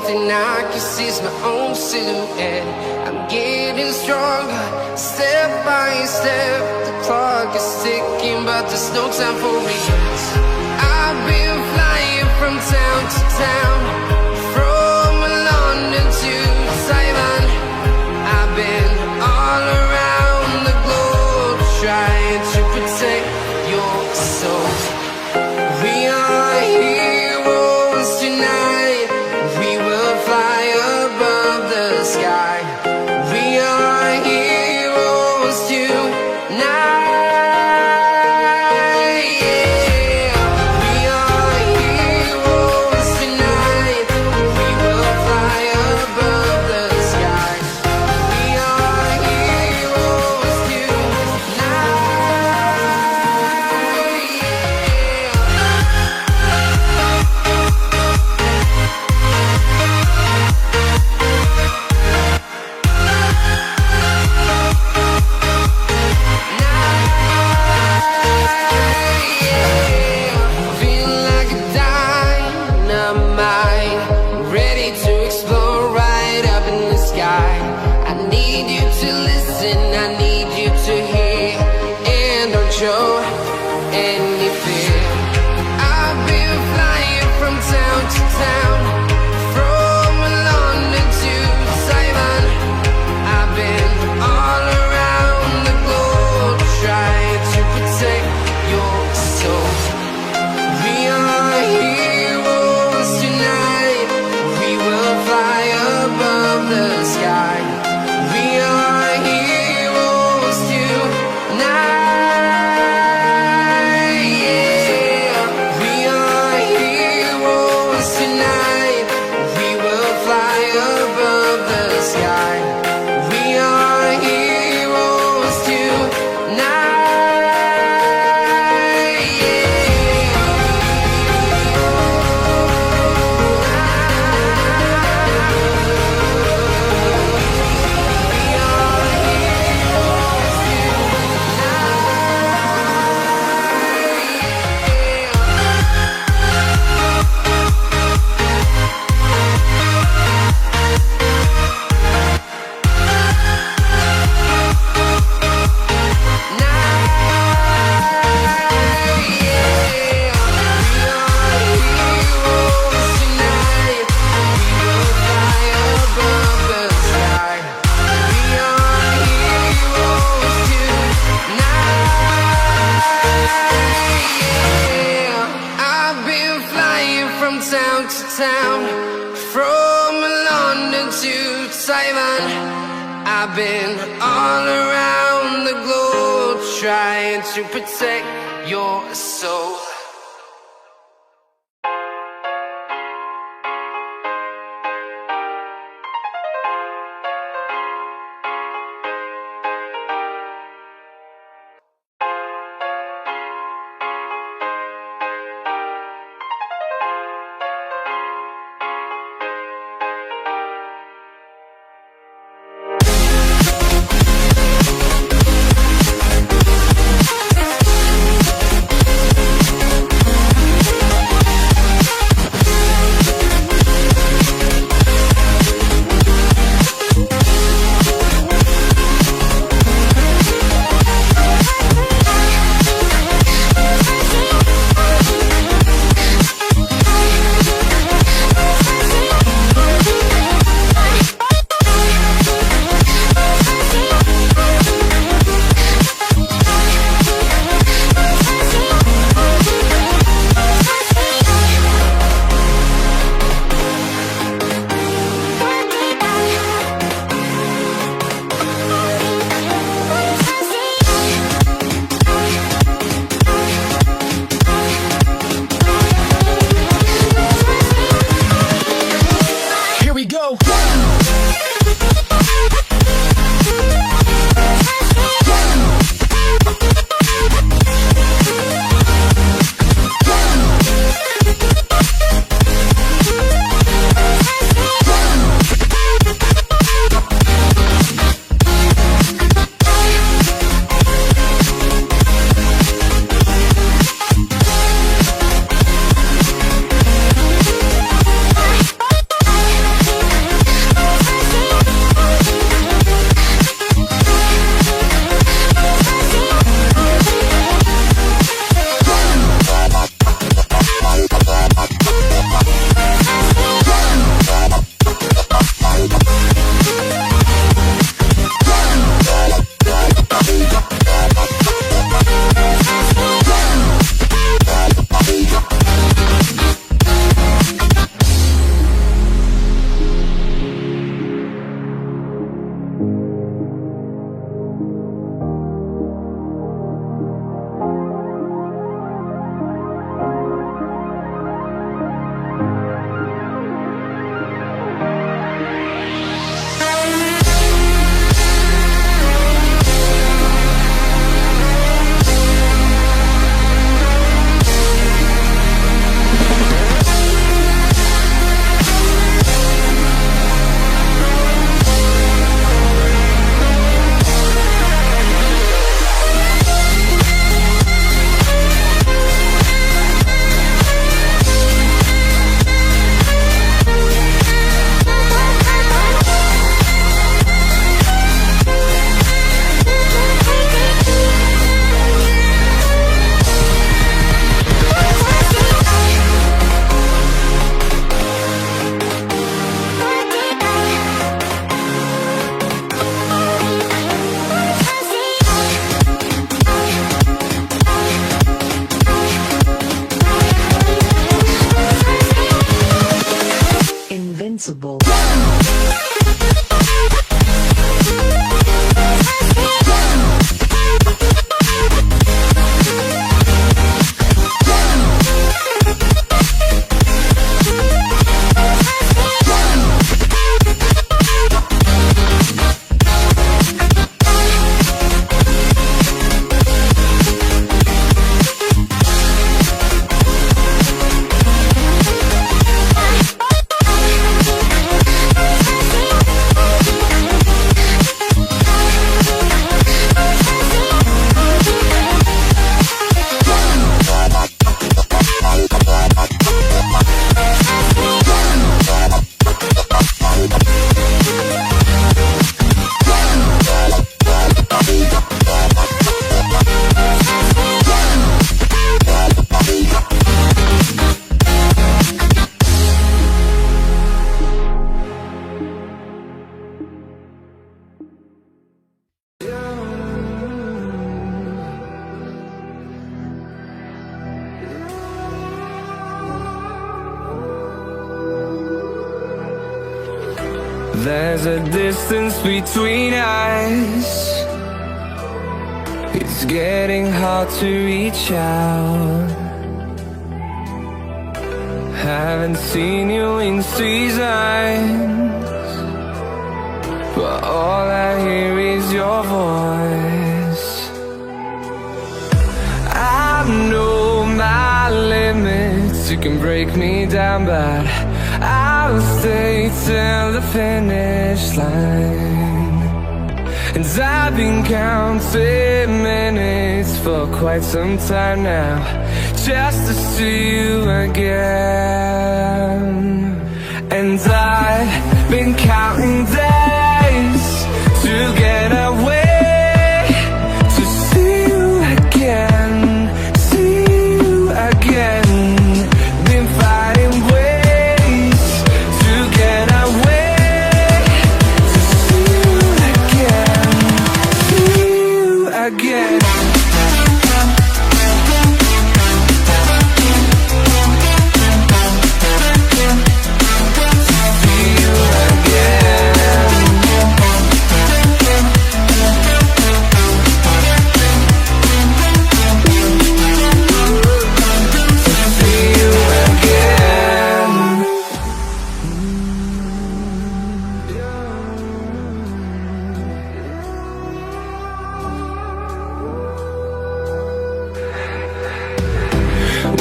thing I can see is my own silhouette. I'm getting stronger, step by step. The clock is ticking, but there's no time for me. I've been flying from town to town, from London to Taiwan. I've been all around the globe, trying to protect your soul. We are heroes tonight. We will fly above the sky. We are heroes tonight. Yeah. We are heroes tonight. We will fly above the sky. We are heroes tonight. Feel like a dynamite, ready to explode right up in the sky. I need you to listen, I need you to hear, and don't show any fear. I've been flying from town to town, from London to Taiwan. I've been all around the globe, trying to protect your soul. We are heroes tonight. We will fly above the sky. We are heroes tonight. Yeah. We are heroes tonight. We will fly above the sky. We are heroes tonight. I've been flying from town to town, from London to Taiwan. I've been all around the globe, trying to protect your soul. Sensible. There's a distance between us. It's getting hard to reach out. Haven't seen you in seasons, but all I hear is your voice. I know my limits, you can break me down, but I'll stay till the finish line. And I've been counting minutes for quite some time now, just to see you again. And I've been counting days to get away, to see you again, see you again. Been fighting ways to get away, to see you again, see you again.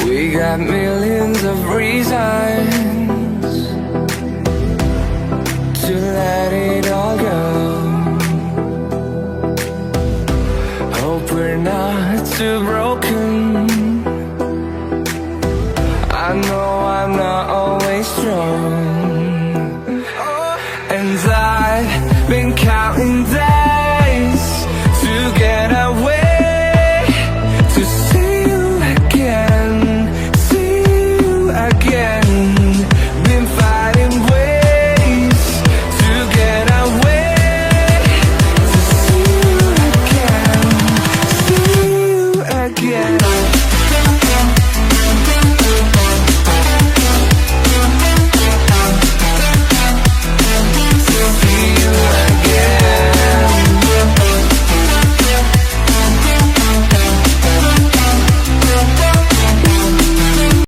We got millions of reasons